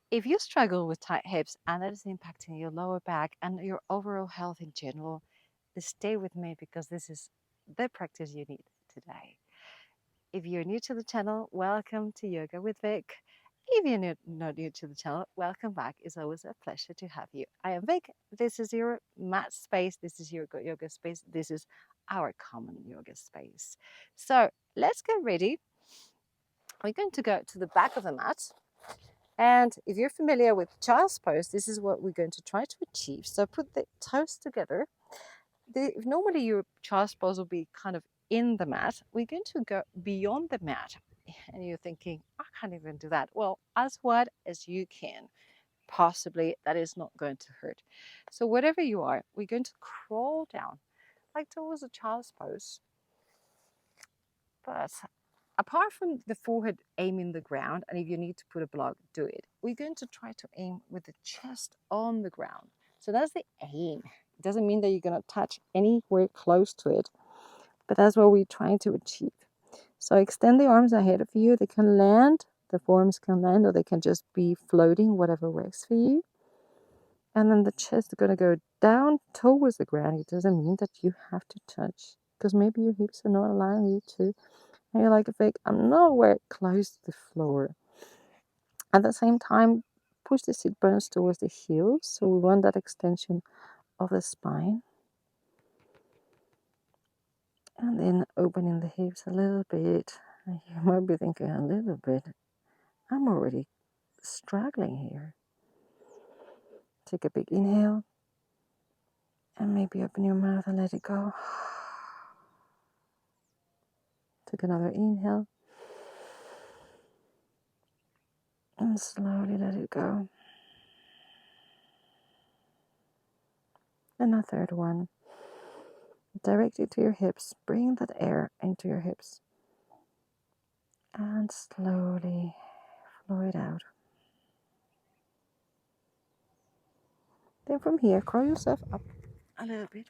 If you struggle with tight hips and that is impacting your lower back and your overall health in general, stay with me because this is the practice you need today. If you're new to the channel, welcome to Yoga with Vic. If you're not new to the channel, welcome back. It's always a pleasure to have you. I am Vic. This is your mat space. This is your yoga space. This is our common yoga space. So let's get ready. We're going to go to the back of the mat. And if you're familiar with child's pose, this is what we're going to try to achieve. So put the toes together. Normally your child's pose will be kind of in the mat. We're going to go beyond the mat. And you're thinking, I can't even do that. Well, as wide as you can. Possibly that is not going to hurt. So whatever you are, we're going to crawl down like towards a child's pose. But apart from the forehead aiming the ground, and if you need to put a block, do it. We're going to try to aim with the chest on the ground. So that's the aim. It doesn't mean that you're going to touch anywhere close to it, but that's what we're trying to achieve. So extend the arms ahead of you. They can land, the forearms can land, or they can just be floating, whatever works for you. And then the chest is going to go down towards the ground. It doesn't mean that you have to touch, because maybe your hips are not allowing you to. And you're like, Vic, I'm nowhere close to the floor. At the same time, push the sit bones towards the heels. So we want that extension of the spine. And then opening the hips a little bit. And you might be thinking, a little bit. I'm already struggling here. Take a big inhale. And maybe open your mouth and let it go. Take another inhale. And slowly let it go. And a third one. Direct it to your hips. Bring that air into your hips. And slowly flow it out. Then from here, curl yourself up a little bit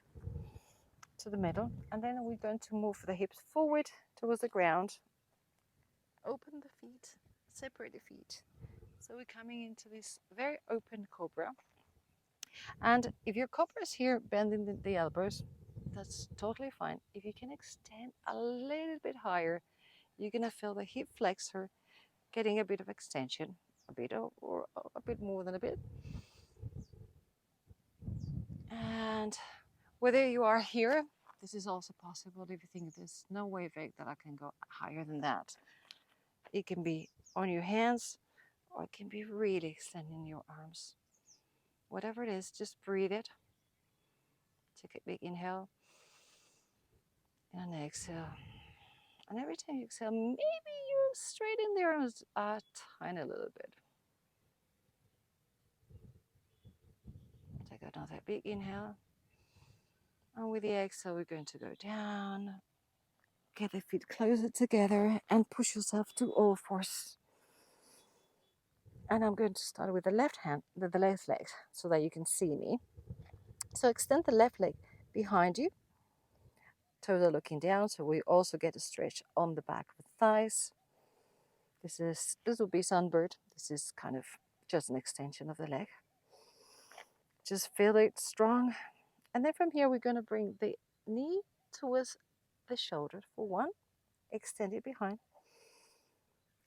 to the middle. And then we're going to move the hips forward towards the ground. Open the feet, separate the feet. So we're coming into this very open cobra. And if your cobra is here bending the elbows, that's totally fine. If you can extend a little bit higher, you're going to feel the hip flexor getting a bit of extension, a bit or a bit more than a bit. And whether you are here, this is also possible if you think there's no way, Vic, that I can go higher than that. It can be on your hands, or it can be really extending your arms. Whatever it is, just breathe it. Take a big inhale and an exhale. And every time you exhale, maybe you straighten the arms a tiny little bit. Take another big inhale. And with the exhale, we're going to go down. Get the feet closer together and push yourself to all fours. And I'm going to start with the left hand, the left leg, so that you can see me. So extend the left leg behind you. Toes are looking down, so we also get a stretch on the back of the thighs. This will be sunbird. This is kind of just an extension of the leg. Just feel it strong. And then from here, we're going to bring the knee towards the shoulder for one. Extend it behind.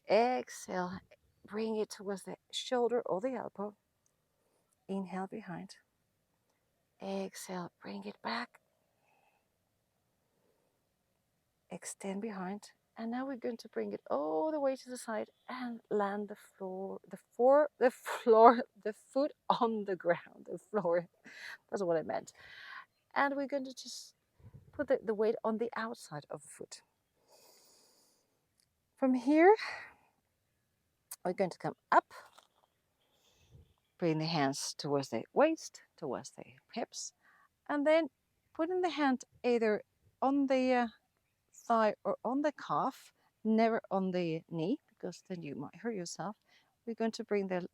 Exhale. Bring it towards the shoulder or the elbow. Inhale behind. Exhale. Bring it back. Extend behind. And now we're going to bring it all the way to the side and land the foot on the ground. The floor. That's what I meant. And we're going to just put the weight on the outside of the foot. From here, we're going to come up. Bring the hands towards the waist, towards the hips. And then putting the hand either on the thigh or on the calf, never on the knee, because then you might hurt yourself. We're going to bring the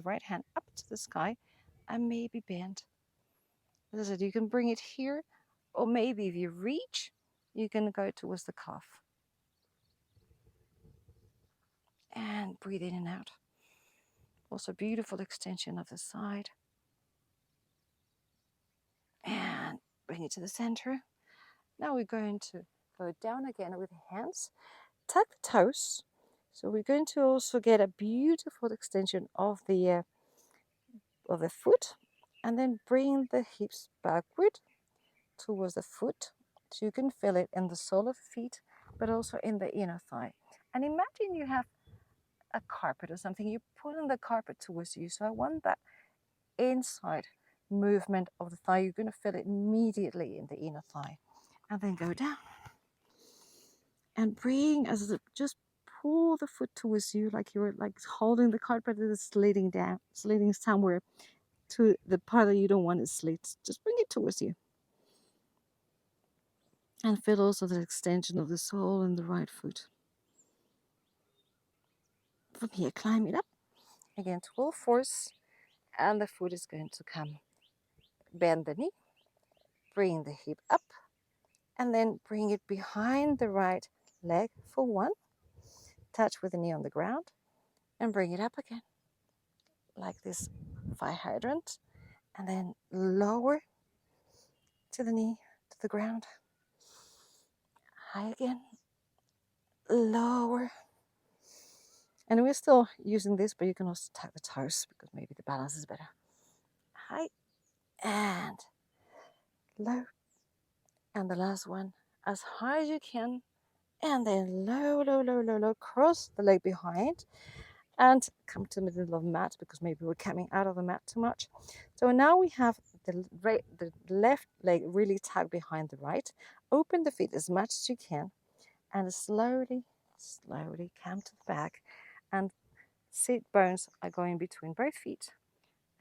right hand up to the sky and maybe bend. As I said, you can bring it here, or maybe if you reach, you can go towards the calf. And breathe in and out. Also beautiful extension of the side. And bring it to the center. Now we're going to go down again with the hands. Tuck the toes. So we're going to also get a beautiful extension of the foot, and then bring the hips backward towards the foot, so you can feel it in the sole of the feet, but also in the inner thigh. And imagine you have a carpet or something. You're pulling the carpet towards you. So I want that inside movement of the thigh. You're going to feel it immediately in the inner thigh, and then go down and bring just pull the foot towards you, like you're like holding the carpet that is sliding somewhere to the part that you don't want to slid. Just bring it towards you. And feel also the extension of the sole in the right foot. From here, climb it up again to full force, and the foot is going to come. Bend the knee, bring the hip up, and then bring it behind the right leg for one. Touch with the knee on the ground, and bring it up again, like this thigh hydrant, and then lower to the knee, to the ground. High again, lower. And we're still using this, but you can also tuck the toes because maybe the balance is better. High and low. And the last one, as high as you can. And then low, low, low, low, low. Cross the leg behind and come to the middle of the mat because maybe we're coming out of the mat too much. So now we have the left leg really tucked behind the right. Open the feet as much as you can and slowly, slowly come to the back, and sit bones are going between both feet.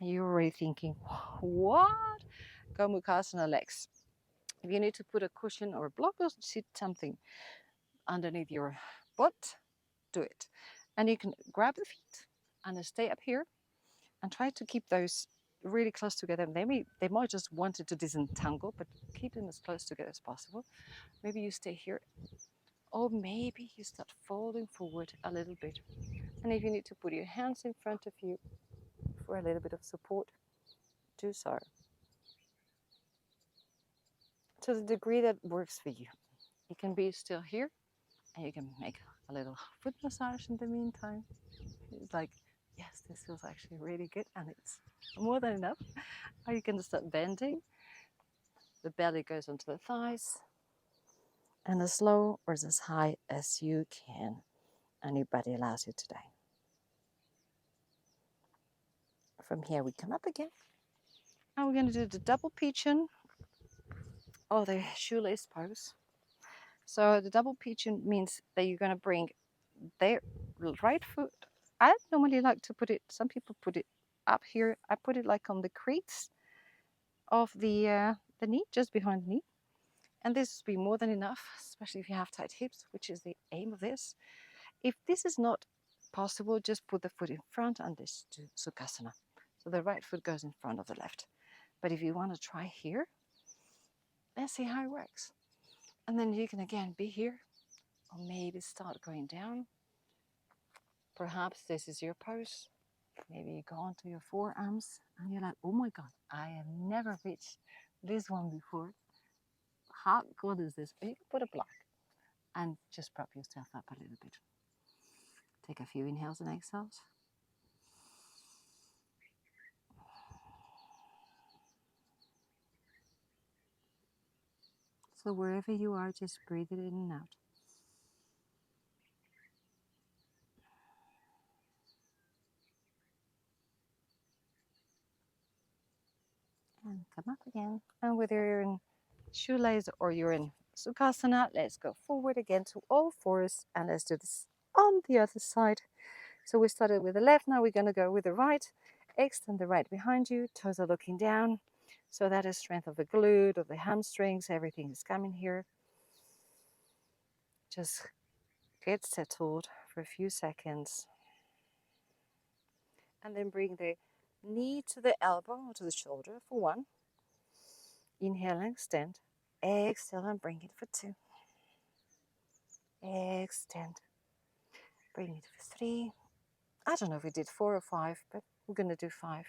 And you're already thinking, what? Gomukhasana legs. If you need to put a cushion or a block or sit something underneath your butt, do it. And you can grab the feet and stay up here and try to keep those really close together. They might just want it to disentangle, but keep them as close together as possible. Maybe you stay here, or maybe you start folding forward a little bit. And if you need to put your hands in front of you for a little bit of support, do so. To the degree that works for you. You can be still here, and you can make a little foot massage in the meantime. It's like, yes, this feels actually really good, and it's more than enough. Or you can start bending. The belly goes onto the thighs, and as low or as high as you can, and your body allows you today. From here, we come up again, and we're going to do the double pigeon or the shoelace pose. So the double pigeon means that you're going to bring their right foot. I normally like to put it, some people put it up here. I put it like on the crease of the knee, just behind the knee. And this will be more than enough, especially if you have tight hips, which is the aim of this. If this is not possible, just put the foot in front and this to sukhasana. So the right foot goes in front of the left. But if you want to try here, let's see how it works. And then you can again be here, or maybe start going down. Perhaps this is your pose. Maybe you go onto your forearms and you're like, oh my God, I have never reached this one before. How good is this? Or you can put a block and just prop yourself up a little bit. Take a few inhales and exhales. So wherever you are, just breathe it in and out. And come up again. And whether you're in shoelace or you're in sukhasana, let's go forward again to all fours, and let's do this on the other side. So we started with the left, now we're going to go with the right. Extend the right behind you, toes are looking down. So that is strength of the glute, of the hamstrings, everything is coming here. Just get settled for a few seconds. And then bring the knee to the elbow or to the shoulder for one. Inhale and extend. Exhale and bring it for two. Extend. Bring it for three. I don't know if we did 4 or 5, but we're going to do 5.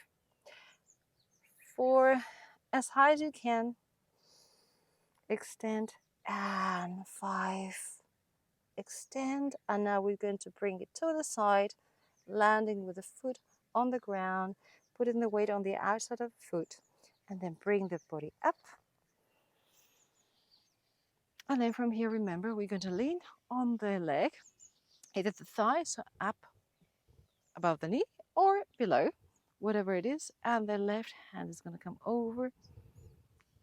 4, as high as you can, extend, and 5, extend, and now we're going to bring it to the side, landing with the foot on the ground, putting the weight on the outside of the foot, and then bring the body up. And then from here, remember, we're going to lean on the leg, either the thigh, so up above the knee or below, whatever it is, and the left hand is going to come over,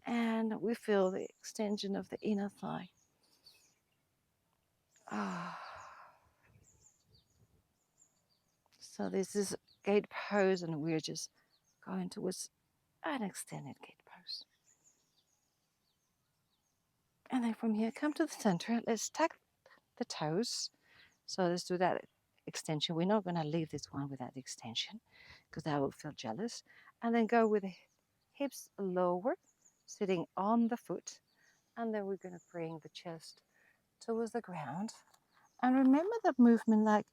and we feel the extension of the inner thigh. So this is gate pose, and we're just going towards an extended gate pose. And then from here, come to the center. Let's tuck the toes. So let's do that extension. We're not going to leave this one without the extension because I will feel jealous. And then go with the hips lower, sitting on the foot. And then we're going to bring the chest towards the ground. And remember that movement, like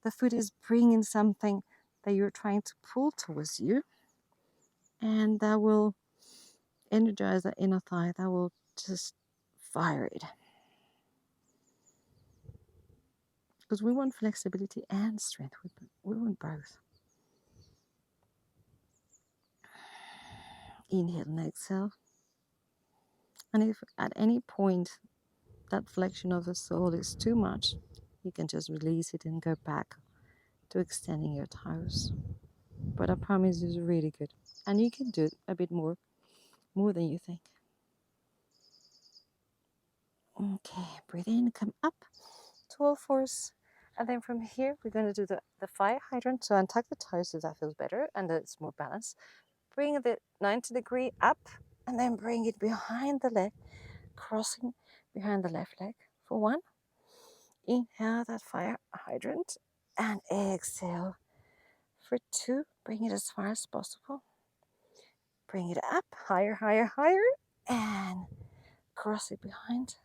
the foot is bringing something that you're trying to pull towards you. And that will energize the inner thigh. That will just fire it. Because we want flexibility and strength. We want both. Inhale and exhale. And if at any point that flexion of the sole is too much, you can just release it and go back to extending your toes. But I promise it's really good. And you can do it a bit more than you think. Okay, breathe in, come up to all fours. And then from here, we're going to do the fire hydrant. So untuck the toes so that feels better and that it's more balanced. Bring the 90-degree up and then bring it behind the leg, crossing behind the left leg for 1. Inhale that fire hydrant and exhale for 2. Bring it as far as possible. Bring it up, higher, higher, higher, and cross it behind.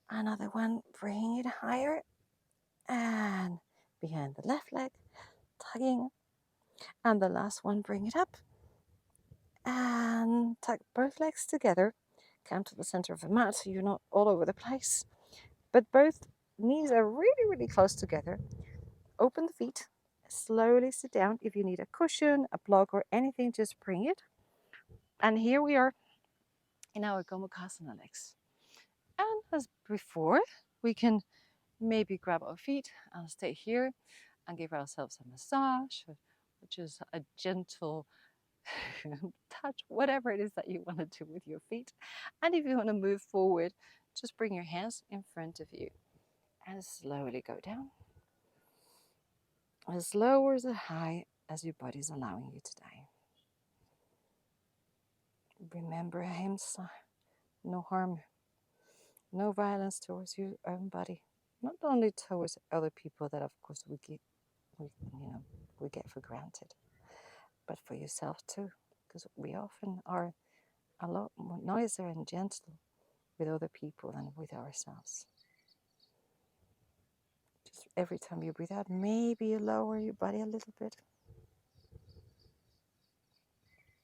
Another one, bring it higher and behind the left leg, tugging. And the last one, bring it up and tuck both legs together. Come to the center of the mat so you're not all over the place. But both knees are really, really close together. Open the feet, slowly sit down. If you need a cushion, a block, or anything, just bring it. And here we are in our gomukhasana legs. And as before, we can maybe grab our feet and stay here and give ourselves a massage, which is a gentle touch, whatever it is that you want to do with your feet. And if you want to move forward, just bring your hands in front of you and slowly go down. As low or as high as your body is allowing you today. Remember ahimsa, no harm, no violence towards your own body. Not only towards other people that of course we get for granted, but for yourself too, because we often are a lot more noisier and gentle with other people than with ourselves. Just every time you breathe out, maybe you lower your body a little bit.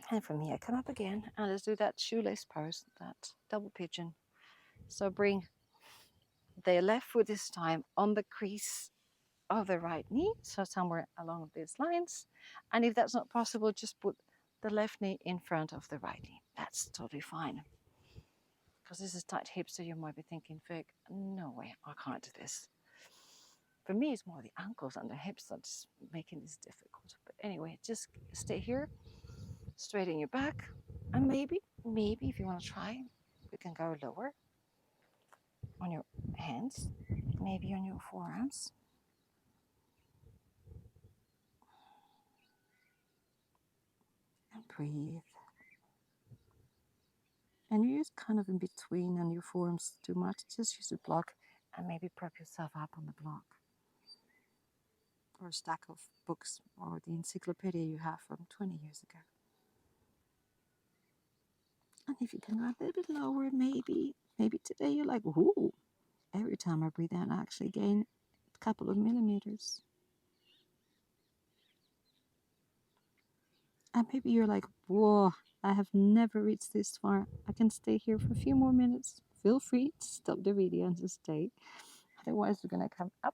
And from here, come up again, and let's do that shoelace pose, that double pigeon. So bring the left foot this time on the crease of the right knee, so somewhere along these lines. And if that's not possible, just put the left knee in front of the right knee. That's totally fine. Because this is tight hips, so you might be thinking, Vic, no way, I can't do this. For me, it's more the ankles and the hips that's making this difficult. But anyway, just stay here, straighten your back, and maybe if you want to try, we can go lower on your hands, maybe on your forearms. And breathe. And you use kind of in between on your forearms too much. Just use a block and maybe prop yourself up on the block. Or a stack of books or the encyclopedia you have from 20 years ago. And if you can go a little bit lower, maybe today you're like, ooh, every time I breathe out, I actually gain a couple of millimeters. And maybe you're like, whoa, I have never reached this far. I can stay here for a few more minutes. Feel free to stop the video and just stay. Otherwise, we're going to come up,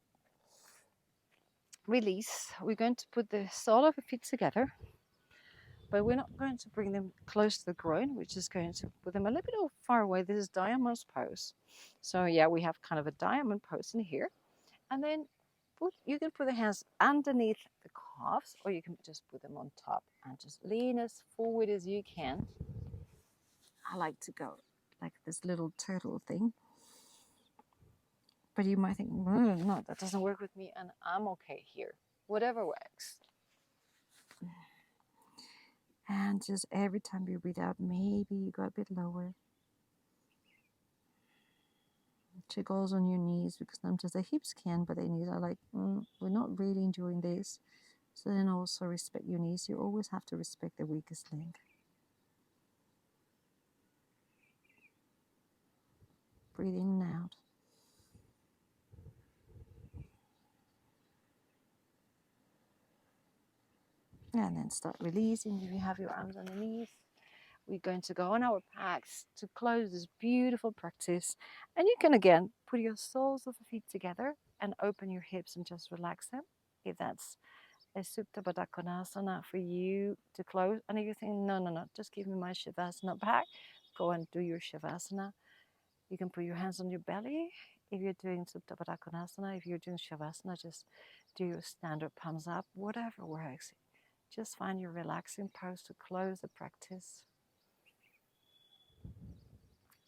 release. We're going to put the sole of the feet together, but we're not going to bring them close to the groin. We're just going to put them a little bit far away. This is diamond pose. So yeah, we have kind of a diamond pose in here. And then you can put the hands underneath the calves, or you can just put them on top and just lean as forward as you can. I like to go like this little turtle thing. But you might think, no, that doesn't work with me, and I'm okay here. Whatever works. And just every time you breathe out, maybe you go a bit lower. Jiggles on your knees, because sometimes the hips can, but the knees are like, we're not really enjoying this. So then also respect your knees. You always have to respect the weakest link. Breathe in and out. And then start releasing. If you have your arms underneath, we're going to go on our backs to close this beautiful practice. And you can again put your soles of the feet together and open your hips and just relax them. If that's a supta baddha konasana for you to close. And if you think, no, just give me my shavasana back, go and do your shavasana. You can put your hands on your belly. If you're doing supta baddha konasana, if you're doing shavasana, just do your standard palms up, whatever works. Just find your relaxing pose to close the practice,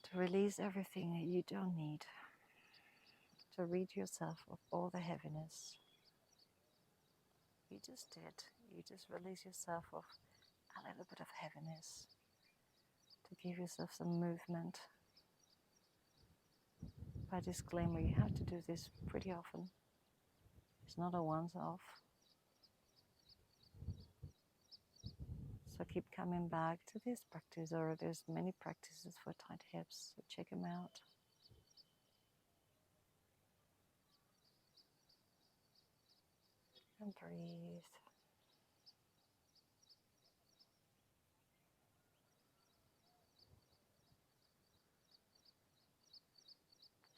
to release everything that you don't need, to rid yourself of all the heaviness. You just did. You just release yourself of a little bit of heaviness, to give yourself some movement. By disclaimer, you have to do this pretty often. It's not a once-off. So keep coming back to this practice, or there's many practices for tight hips, so check them out. And breathe.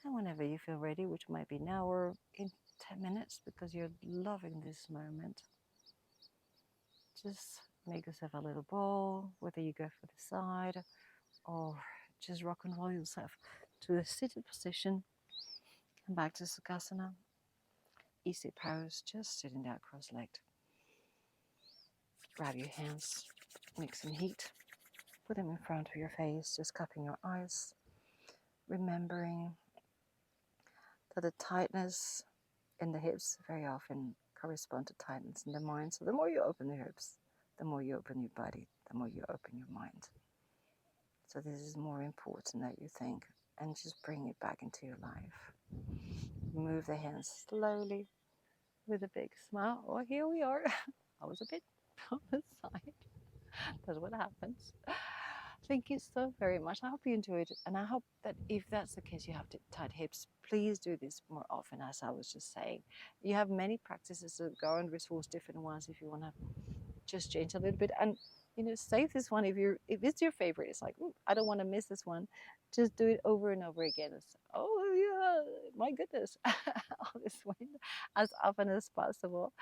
And whenever you feel ready, which might be now or in 10 minutes, because you're loving this moment, just make yourself a little ball, whether you go for the side or just rock and roll yourself to a seated position and back to Sukhasana. Easy pose, just sitting there cross-legged. Grab your hands, make some heat, put them in front of your face, just cupping your eyes, remembering that the tightness in the hips very often correspond to tightness in the mind. So the more you open the hips, the more you open your body, the more you open your mind. So this is more important than you think, and just bring it back into your life. Move the hands slowly with a big smile. Oh, here we are. I was a bit on the side. That's what happens. Thank you so very much. I hope you enjoyed it, and I hope that if that's the case, you have tight hips, please do this more often, as I was just saying. You have many practices, so go and resource different ones if you want to just change a little bit, and save this one if it's your favorite. It's like, I don't want to miss this one. Just do it over and over again. It's, oh yeah, my goodness, all this one as often as possible.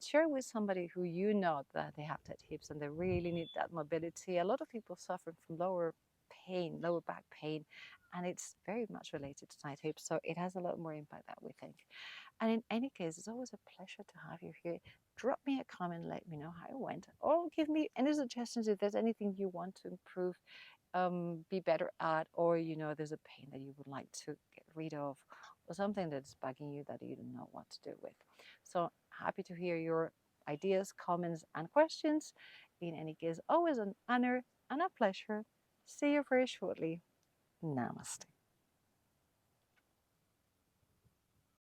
Share with somebody who you know that they have tight hips and they really need that mobility. A lot of people suffer from lower back pain, and it's very much related to tight hips, so it has a lot more impact than we think. And in any case, it's always a pleasure to have you here. Drop me a comment, let me know how it went, or give me any suggestions if there's anything you want to improve, be better at, or there's a pain that you would like to get rid of, or something that's bugging you that you don't know what to do with. So happy to hear your ideas, comments, and questions. In any case, always an honor and a pleasure. See you very shortly. Namaste.